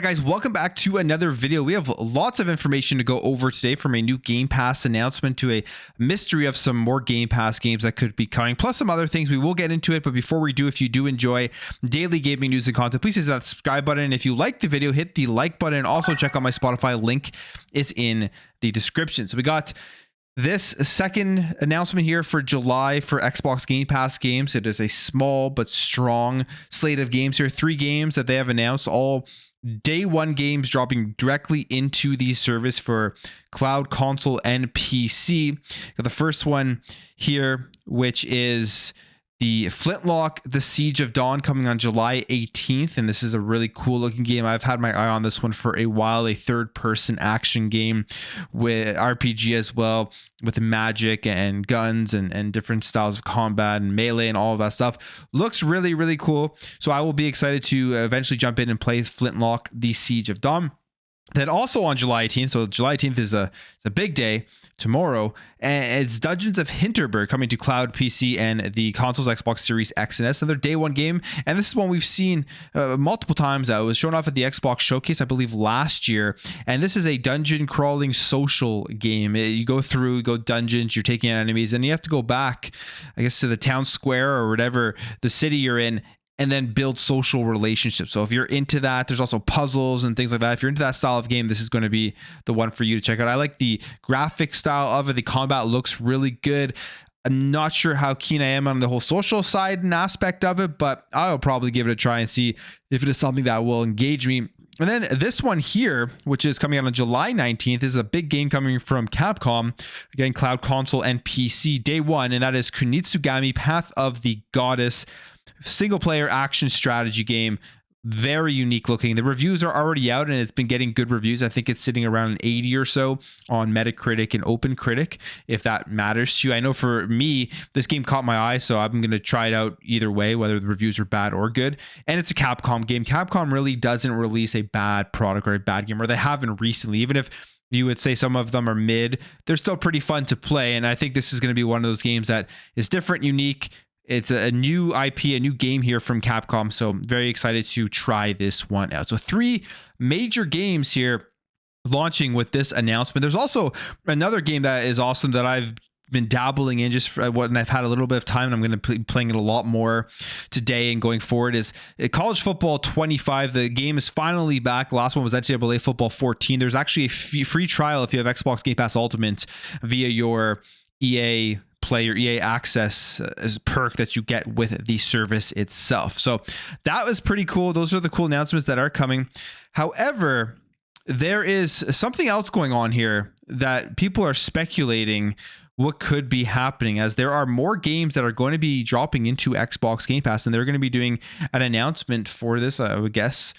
guys, welcome back to another video. We have lots of information to go over today, from a new Game Pass announcement to a mystery of some more Game Pass games that could be coming, plus some other things. We will get into it, but before we do, if you do enjoy daily gaming news and content, please hit that subscribe button. If you like the video, hit the like button. Also check out my Spotify, link is in the description. So we got this second announcement here for July for Xbox Game Pass games. It is a small but strong slate of games here. 3 games that they have announced, all day one games dropping directly into the service for cloud, console, and PC. Got the first one here, which is the Flintlock, The Siege of Dawn, coming on July 18th. And this is a really cool looking game. I've had my eye on this one for a while. A third person action game with RPG as well, with magic and guns and different styles of combat and melee and all of that stuff. Looks really, really cool. So I will be excited to eventually jump in and play Flintlock, The Siege of Dawn. Then also on July 18th, so July 18th is a big day tomorrow, and it's Dungeons of Hinterberg coming to cloud, PC, and the consoles, Xbox Series X and S. Another day one game, and this is one we've seen multiple times. It was shown off at the Xbox Showcase, I believe, last year, and this is a dungeon crawling social game. You go dungeons, you're taking out enemies, and you have to go back, I guess, to the town square or whatever the city you're in, and then build social relationships. So if you're into that, there's also puzzles and things like that. If you're into that style of game, this is going to be the one for you to check out. I like the graphic style of it. The combat looks really good. I'm not sure how keen I am on the whole social side and aspect of it, but I'll probably give it a try and see if it is something that will engage me. And then this one here, which is coming out on July 19th, is a big game coming from Capcom, again, cloud, console, and PC, day one, and that is Kunitsugami Path of the Goddess, single player action strategy game. Very unique looking. The reviews are already out and it's been getting good reviews. I think it's sitting around an 80 or so on Metacritic and OpenCritic, if that matters to you. I know for me, this game caught my eye, so I'm going to try it out either way, whether the reviews are bad or good. And it's a Capcom game. Capcom really doesn't release a bad product or a bad game, or they haven't recently. Even if you would say some of them are mid, they're still pretty fun to play. And I think this is going to be one of those games that is different, unique. It's a new IP, a new game here from Capcom, so very excited to try this one out. So 3 major games here launching with this announcement. There's also another game that is awesome that I've been dabbling in just for when I've had a little bit of time, and I'm going to be playing it a lot more today and going forward, is College Football 25. The game is finally back. The last one was AAA Football 14. There's actually a free trial if you have Xbox Game Pass Ultimate via your EA Play or EA Access as a perk that you get with the service itself. So that was pretty cool. Those are the cool announcements that are coming. However, there is something else going on here that people are speculating what could be happening, as there are more games that are going to be dropping into Xbox Game Pass, and they're going to be doing an announcement for this, I would guess,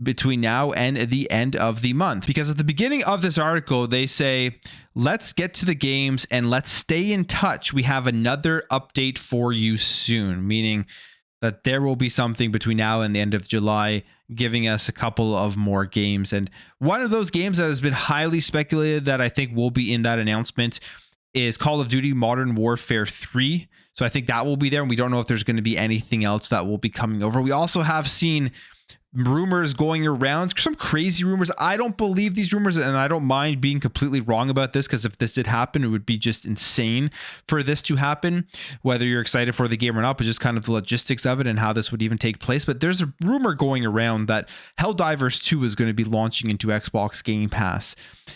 between now and the end of the month. Because at the beginning of this article, they say, let's get to the games and let's stay in touch. We have another update for you soon, meaning that there will be something between now and the end of July, giving us a couple of more games. And one of those games that has been highly speculated that I think will be in that announcement is Call of Duty Modern Warfare 3. So I think that will be there, and we don't know if there's going to be anything else that will be coming over. We also have seen rumors going around, some crazy rumors. I don't believe these rumors, and I don't mind being completely wrong about this, because if this did happen, it would be just insane for this to happen, whether you're excited for the game or not, but just kind of the logistics of it and how this would even take place. But there's a rumor going around that Helldivers 2 is going to be launching into Xbox Game Pass,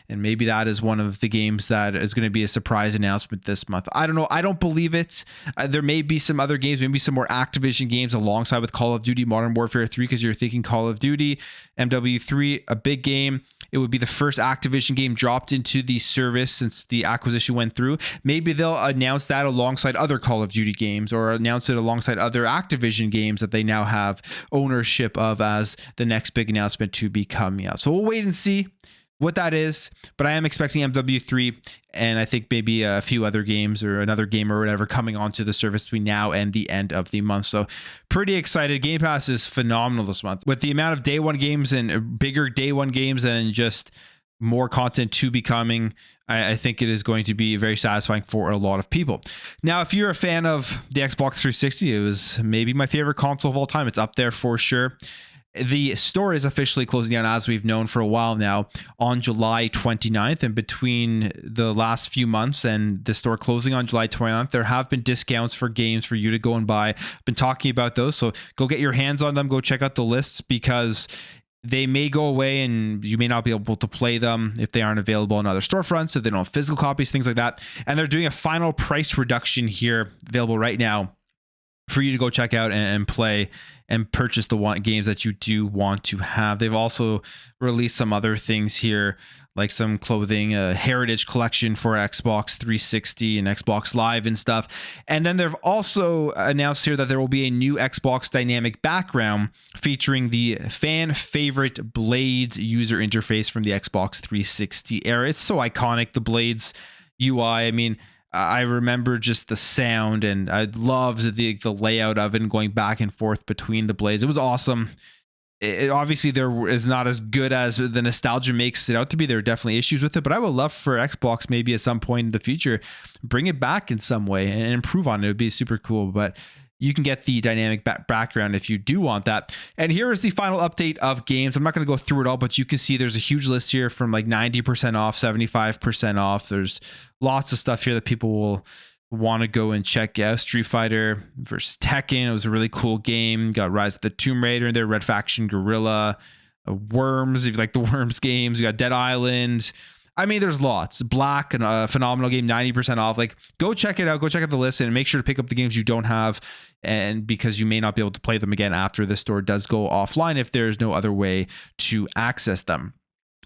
and maybe that is one of the games that is going to be a surprise announcement this month. I don't know. I don't believe it. There may be some other games, maybe some more Activision games alongside with Call of Duty Modern Warfare 3, because you're thinking Call of Duty MW3, a big game. It would be the first Activision game dropped into the service since the acquisition went through. Maybe they'll announce that alongside other Call of Duty games, or announce it alongside other Activision games that they now have ownership of as the next big announcement to be coming out. So we'll wait and see what that is, but I am expecting MW3, and I think maybe a few other games or another game or whatever coming onto the service between now and the end of the month. So pretty excited. Game Pass is phenomenal this month, with the amount of day one games and bigger day one games and just more content to be coming. I think it is going to be very satisfying for a lot of people. Now, if you're a fan of the Xbox 360, it was maybe my favorite console of all time. It's up there for sure. The store is officially closing down, as we've known for a while now, on July 29th. And between the last few months and the store closing on July 29th, there have been discounts for games for you to go and buy. I've been talking about those. So go get your hands on them. Go check out the lists, because they may go away and you may not be able to play them if they aren't available in other storefronts, if they don't have physical copies, things like that. And they're doing a final price reduction here, available right now, for you to go check out and play and purchase the games that you do want to have. They've also released some other things here, like some clothing, a heritage collection for Xbox 360 and Xbox Live and stuff. And then they've also announced here that there will be a new Xbox dynamic background featuring the fan favorite Blades user interface from the Xbox 360 era. It's so iconic, the Blades UI. I mean, I remember just the sound, and I loved the layout of it and going back and forth between the blades. It was awesome. It obviously there is not as good as the nostalgia makes it out to be. There are definitely issues with it, but I would love for Xbox maybe at some point in the future bring it back in some way and improve on it. It would be super cool. But you can get the dynamic background if you do want that. And here is the final update of games. I'm not going to go through it all, but you can see there's a huge list here from like 90% off, 75% off. There's lots of stuff here that people will want to go and check out. Street Fighter versus Tekken. It was a really cool game. Got Rise of the Tomb Raider in there, Red Faction Guerrilla, Worms, if you like the Worms games. You got Dead Island. I mean, there's lots. Black, and a phenomenal game, 90% off. Like, go check it out. Go check out the list and make sure to pick up the games you don't have, and because you may not be able to play them again after the store does go offline if there's no other way to access them.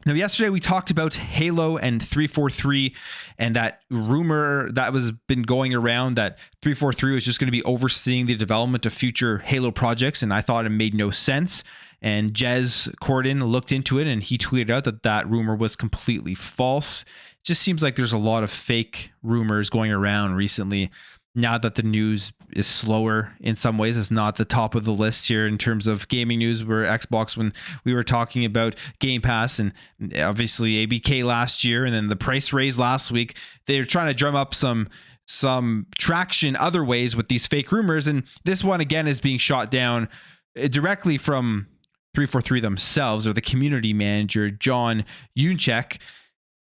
Now, yesterday we talked about Halo and 343 and that rumor that was been going around that 343 was just going to be overseeing the development of future Halo projects, and I thought it made no sense. And Jez Corden looked into it and he tweeted out that that rumor was completely false. It just seems like there's a lot of fake rumors going around recently. Now that the news is slower in some ways, it's not the top of the list here in terms of gaming news. Where Xbox, when we were talking about Game Pass and obviously ABK last year, and then the price raise last week, they're trying to drum up some traction other ways with these fake rumors. And this one again is being shot down directly from 343 themselves, or the community manager, John Yunchek.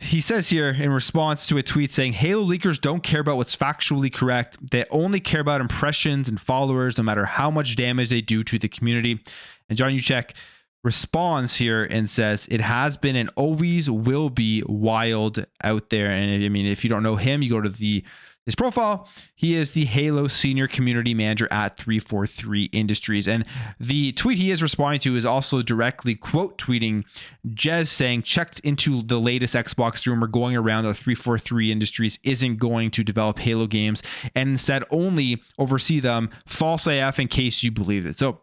He says here in response to a tweet saying, Halo leakers don't care about what's factually correct. They only care about impressions and followers, no matter how much damage they do to the community. And John Yunchek responds here and says, it has been and always will be wild out there. And I mean, if you don't know him, you go to his profile. He is the Halo senior community manager at 343 Industries. And the tweet he is responding to is also directly quote tweeting Jez saying, checked into the latest Xbox rumor going around that 343 Industries isn't going to develop Halo games and instead only oversee them. False AF in case you believe it. So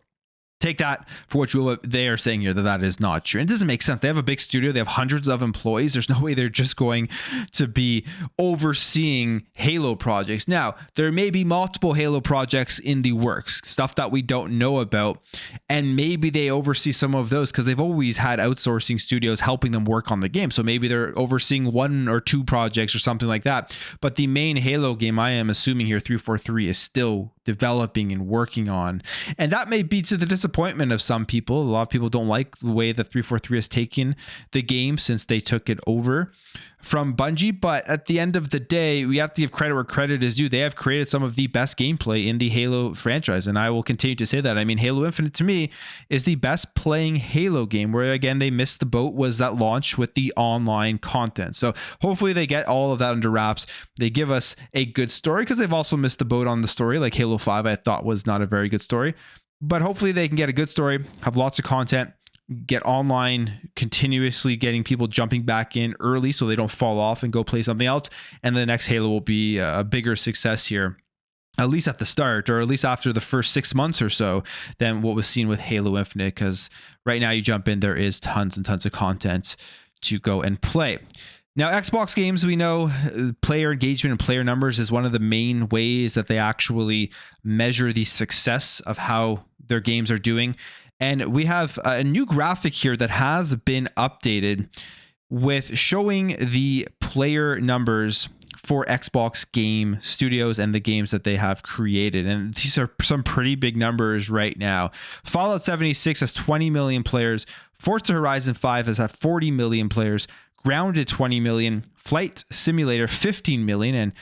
take that for what they are saying here, that is not true. It doesn't make sense. They have a big studio. They have hundreds of employees. There's no way they're just going to be overseeing Halo projects. Now, there may be multiple Halo projects in the works, stuff that we don't know about, and maybe they oversee some of those because they've always had outsourcing studios helping them work on the game. So maybe they're overseeing one or two projects or something like that. But the main Halo game, I am assuming here, 343 is still developing and working on. And that may be to the disappointment of some people. A lot of people don't like the way that 343 has taken the game since they took it over from Bungie. But at the end of the day, we have to give credit where credit is due. They have created some of the best gameplay in the Halo franchise, and I will continue to say that. I mean, Halo Infinite to me is the best playing Halo game. Where again, they missed the boat was that launch with the online content. So hopefully they get all of that under wraps. They give us a good story, because they've also missed the boat on the story. Like Halo 5 I thought was not a very good story, but hopefully they can get a good story, have lots of content, get online, continuously getting people jumping back in early so they don't fall off and go play something else. And the next Halo will be a bigger success here, at least at the start, or at least after the first 6 months or so, than what was seen with Halo Infinite. Because right now you jump in, there is tons and tons of content to go and play. Now, Xbox games, we know player engagement and player numbers is one of the main ways that they actually measure the success of how their games are doing. And we have a new graphic here that has been updated with showing the player numbers for Xbox game studios and the games that they have created. And these are some pretty big numbers right now. Fallout 76 has 20 million players. Forza Horizon 5 has 40 million players. Grounded 20 million. Flight Simulator 15 million. And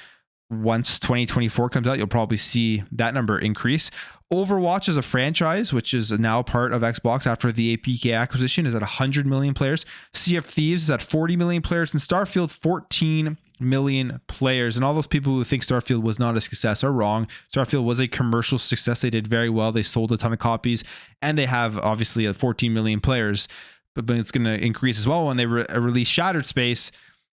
once 2024 comes out, you'll probably see that number increase. Overwatch as a franchise, which is now part of Xbox after the APK acquisition, is at 100 million players. Sea of Thieves is at 40 million players, and Starfield 14 million players. And all those people who think Starfield was not a success are wrong. Starfield was a commercial success. They did very well. They sold a ton of copies, and they have obviously 14 million players, but it's going to increase as well when they release Shattered Space.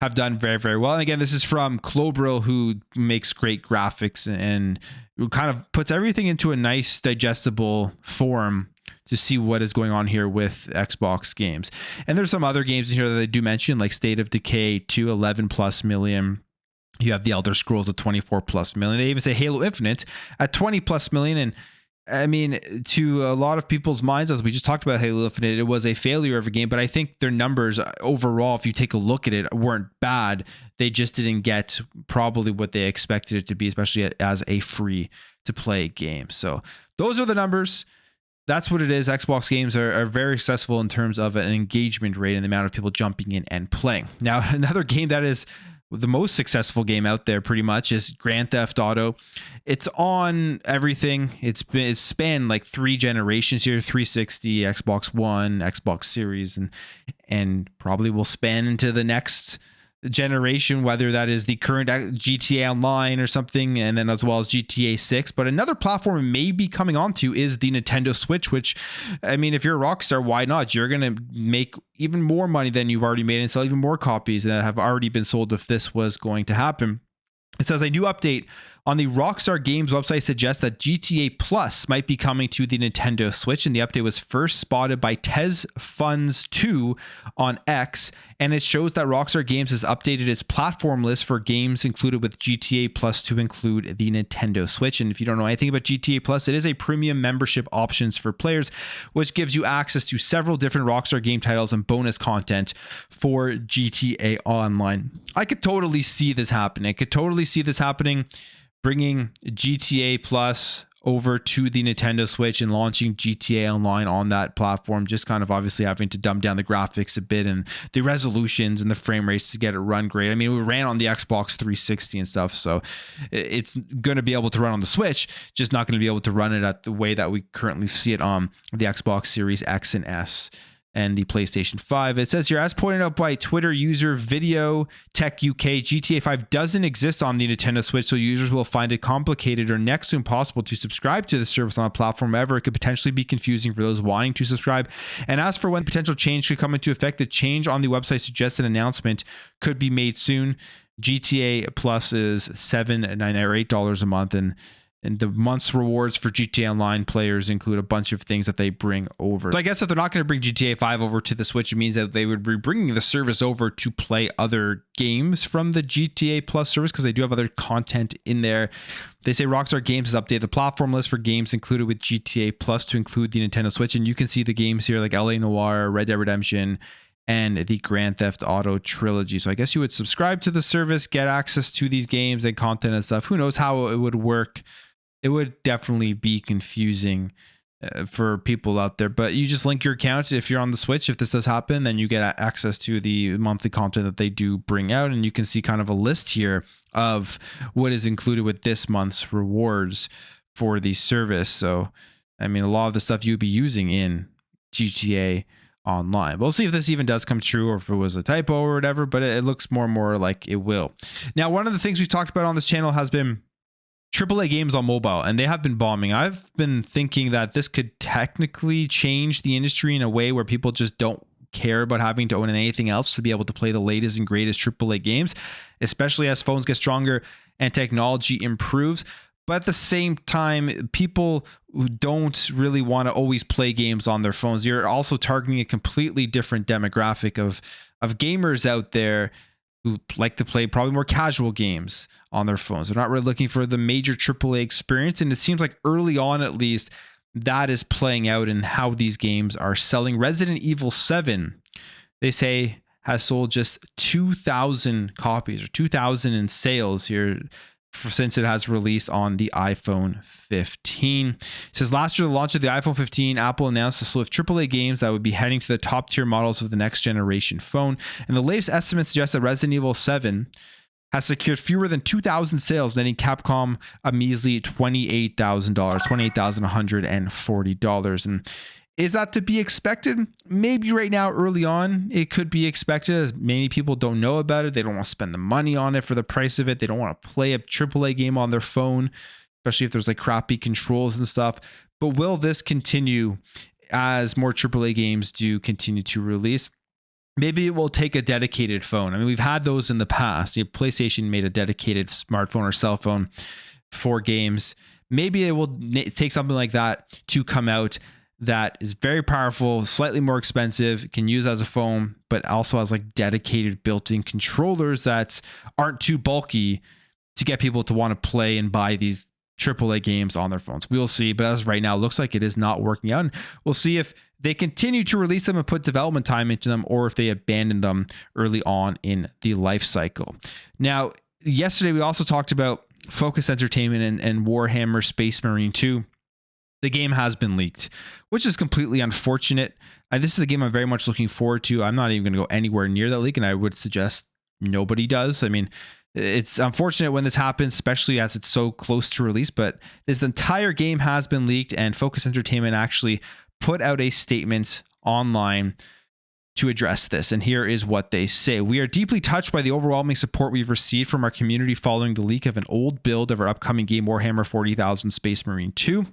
Have done very, very well. And again, this is from Clobril, who makes great graphics and who kind of puts everything into a nice digestible form to see what is going on here with Xbox games. And there's some other games in here that they do mention, like State of Decay 2, 11 plus million. You have the Elder Scrolls at 24 plus million. They even say Halo Infinite at 20 plus million. And I mean, to a lot of people's minds, as we just talked about Halo Infinite, it was a failure of a game, but I think their numbers overall, if you take a look at it, weren't bad. They just didn't get probably what they expected it to be, especially as a free to play game. So those are the numbers. That's what it is. Xbox games are very successful in terms of an engagement rate and the amount of people jumping in and playing. Now, another game that is the most successful game out there pretty much is Grand Theft Auto. It's on everything. It's spanned like 3 generations here: 360, Xbox One, Xbox Series, and probably will span into the next generation, whether that is the current GTA Online or something, and then as well as GTA 6. But another platform it may be coming onto is the Nintendo Switch, which, I mean, if you're a Rockstar, why not? You're going to make even more money than you've already made and sell even more copies that have already been sold if this was going to happen. It says a new update on the Rockstar Games website suggests that GTA Plus might be coming to the Nintendo Switch, and the update was first spotted by Tez Funds 2 on X, and it shows that Rockstar Games has updated its platform list for games included with GTA Plus to include the Nintendo Switch. And if you don't know anything about GTA Plus, it is a premium membership options for players, which gives you access to several different Rockstar game titles and bonus content for GTA Online. I could totally see this happening. Bringing GTA Plus over to the Nintendo Switch and launching GTA Online on that platform, just kind of obviously having to dumb down the graphics a bit and the resolutions and the frame rates to get it run great. I mean, it ran on the Xbox 360 and stuff, so it's going to be able to run on the Switch, just not going to be able to run it at the way that we currently see it on the Xbox Series X and S and the PlayStation 5. It says here, as pointed out by Twitter user Video Tech UK, GTA 5 doesn't exist on the Nintendo Switch, so users will find it complicated or next to impossible to subscribe to the service on the platform. However, it could potentially be confusing for those wanting to subscribe. And as for when potential change could come into effect, the change on the website suggests an announcement could be made soon. GTA Plus is $7, $9, or $8 a month, and the month's rewards for GTA Online players include a bunch of things that they bring over. So I guess if they're not going to bring GTA 5 over to the Switch, it means that they would be bringing the service over to play other games from the GTA Plus service, because they do have other content in there. They say Rockstar Games has updated the platform list for games included with GTA Plus to include the Nintendo Switch. And you can see the games here like LA Noire, Red Dead Redemption, and the Grand Theft Auto trilogy. So I guess you would subscribe to the service, get access to these games and content and stuff. Who knows how it would work? It would definitely be confusing for people out there, but you just link your account if you're on the Switch. If this does happen, then you get access to the monthly content that they do bring out, and you can see kind of a list here of what is included with this month's rewards for the service. So, I mean, a lot of the stuff you'd be using in GTA Online. We'll see if this even does come true or if it was a typo or whatever, but it looks more and more like it will. Now, one of the things we've talked about on this channel has been AAA games on mobile, and they have been bombing. I've been thinking that this could technically change the industry in a way where people just don't care about having to own anything else to be able to play the latest and greatest AAA games, especially as phones get stronger and technology improves. But at the same time, people who don't really want to always play games on their phones, you're also targeting a completely different demographic of gamers out there who like to play probably more casual games on their phones. They're not really looking for the major AAA experience. And it seems like early on, at least, that is playing out in how these games are selling. Resident Evil 7, they say, has sold just 2,000 copies, or 2,000 in sales here since it has released on the iPhone 15. It says last year, the launch of the iPhone 15, Apple announced a slew of AAA games that would be heading to the top tier models of the next generation phone. And the latest estimates suggest that Resident Evil 7 has secured fewer than 2,000 sales, netting Capcom a measly $28,000, $28,140. And is that to be expected? Maybe right now, early on, it could be expected, as many people don't know about it. They don't want to spend the money on it for the price of it. They don't want to play a AAA game on their phone, especially if there's like crappy controls and stuff. But will this continue as more AAA games do continue to release? Maybe it will take a dedicated phone. I mean, we've had those in the past. PlayStation made a dedicated smartphone or cell phone for games. Maybe it will take something like that to come out that is very powerful, slightly more expensive, can use as a phone, but also has like dedicated built-in controllers that aren't too bulky to get people to want to play and buy these AAA games on their phones. We will see, but as right now, it looks like it is not working out. And we'll see if they continue to release them and put development time into them, or if they abandon them early on in the life cycle. Now, yesterday we also talked about Focus Entertainment and Warhammer Space Marine 2. The game has been leaked, which is completely unfortunate. This is a game I'm very much looking forward to. I'm not even going to go anywhere near that leak, and I would suggest nobody does. I mean, it's unfortunate when this happens, especially as it's so close to release, but this entire game has been leaked, and Focus Entertainment actually put out a statement online to address this. And here is what they say. We are deeply touched by the overwhelming support we've received from our community following the leak of an old build of our upcoming game, Warhammer 40,000 Space Marine 2.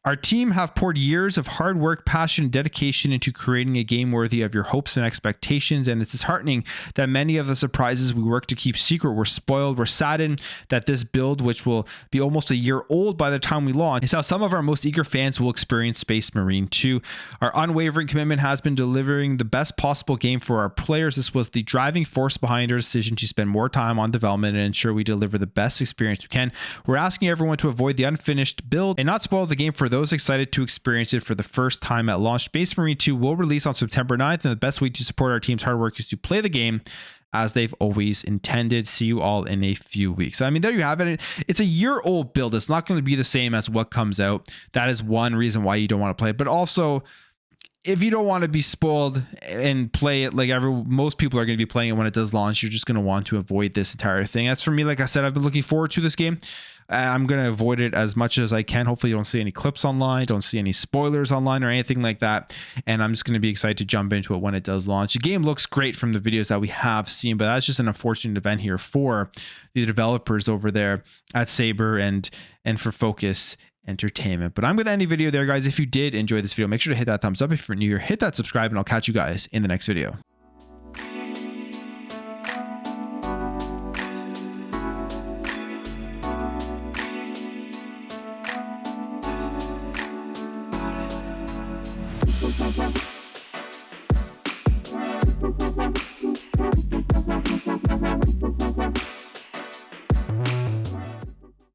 Our team have poured years of hard work, passion, and dedication into creating a game worthy of your hopes and expectations, and it's disheartening that many of the surprises we worked to keep secret were spoiled. We're saddened that this build, which will be almost a year old by the time we launch, is how some of our most eager fans will experience Space Marine 2. Our unwavering commitment has been delivering the best possible game for our players. This was the driving force behind our decision to spend more time on development and ensure we deliver the best experience we can. We're asking everyone to avoid the unfinished build and not spoil the game for those excited to experience it for the first time at launch. Space Marine 2 will release on September 9th, and the best way to support our team's hard work is to play the game as they've always intended. See you all in a few weeks. I mean, there you have it. It's a year-old build. It's not going to be the same as what comes out. That is one reason why you don't want to play it. But also, if you don't want to be spoiled and play it like most people are going to be playing it when it does launch, you're just going to want to avoid this entire thing. As for me, like I said, I've been looking forward to this game. I'm going to avoid it as much as I can. Hopefully you don't see any clips online, don't see any spoilers online or anything like that. And I'm just going to be excited to jump into it when it does launch. The game looks great from the videos that we have seen, but that's just an unfortunate event here for the developers over there at Saber and for Focus Entertainment. But I'm going to end the video there, guys. If you did enjoy this video, make sure to hit that thumbs up. If you're new here, hit that subscribe, and I'll catch you guys in the next video. We'll be right back.